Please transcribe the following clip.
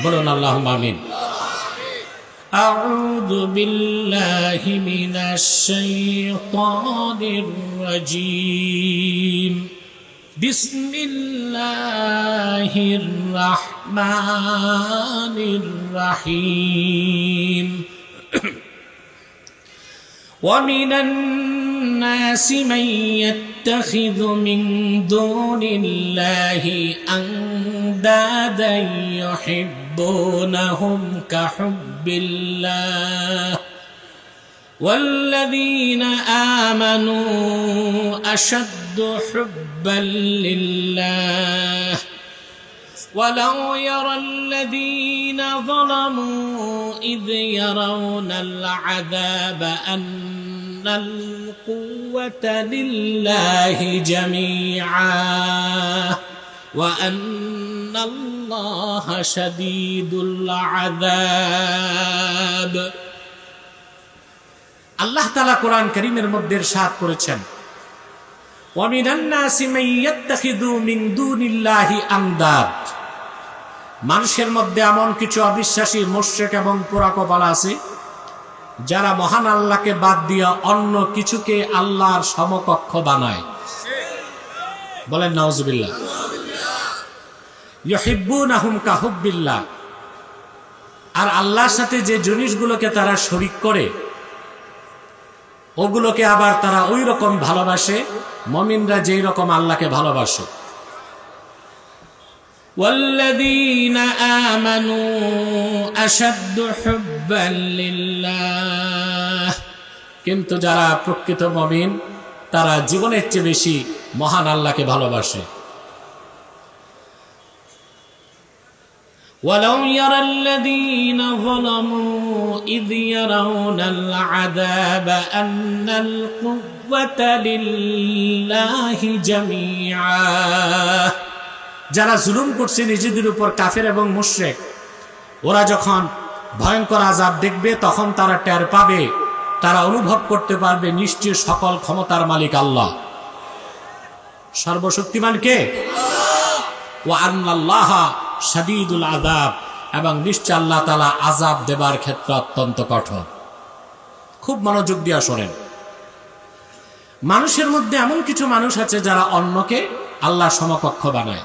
বলুন আল্লাহুম্মা আমিন। আউযু বিল্লাহি মিনাশ শাইতানির রাজীম। বিসমিল্লাহির রাহমানির রাহিম। ومن الناس من يتخذ من دون الله أندادا يحبونهم كحب الله والذين آمنوا أشد حبا لله ولو يرى الذين ظلموا إذ يرون العذاب أن القوة لله جميعا وأن الله شديد العذاب। আল্লাহ তাআলা কোরআন কারীমের মধ্যে ইরশাদ করেছেন, وَمِنَ النَّاسِ مَن يَتَّخِذُ مِن دُونِ اللَّهِ أَندَادًا। মানুষের মধ্যে এমন কিছু অবিশ্বাসী মুশরিক এবং পোড়াকপাল আছে যারা মহান আল্লাহকে বাদ দিয়ে অন্য কিছুকে আল্লাহর সমকক্ষ বানায়। বলেন নাউজুবিল্লাহ। ইউহিব্বুনাহুম কাহুব্বিল্লাহ। আর আল্লাহর সাথে যে জিনিসগুলোকে তারা শরীক করে ওগুলোকে আবার তারা ওই রকম ভালোবাসে মুমিনরা যেই রকম আল্লাহকে ভালোবাসে। والذين آمنوا أشد حبا لله। কিন্তু যারা প্রকৃত মুমিন তারা জীবনের চেয়ে বেশি মহান আল্লাহকে ভালোবাসে। ولو يرى الذين ظلموا إذ يرون العذاب أن القوة لله جميعا। যারা জুলুম করছে নিজেদের উপর কাফের এবং মুশরিক, ওরা যখন ভয়ঙ্কর আযাব দেখবে তখন তারা টের পাবে, তারা অনুভব করতে পারবে নিশ্চয় সকল ক্ষমতার মালিক আল্লাহ, সর্বশক্তিমান কে? ওয়া আন্নাল্লাহা শাদীদুল আযাব। এবং নিশ্চয় আল্লাহ তাআলা আযাব দেবার ক্ষেত্রে অত্যন্ত কঠোর। খুব মনোযোগ দিয়ে শোনেন। মানুষের মধ্যে এমন কিছু মানুষ আছে যারা অন্যকে আল্লাহর সমকক্ষ বানায়।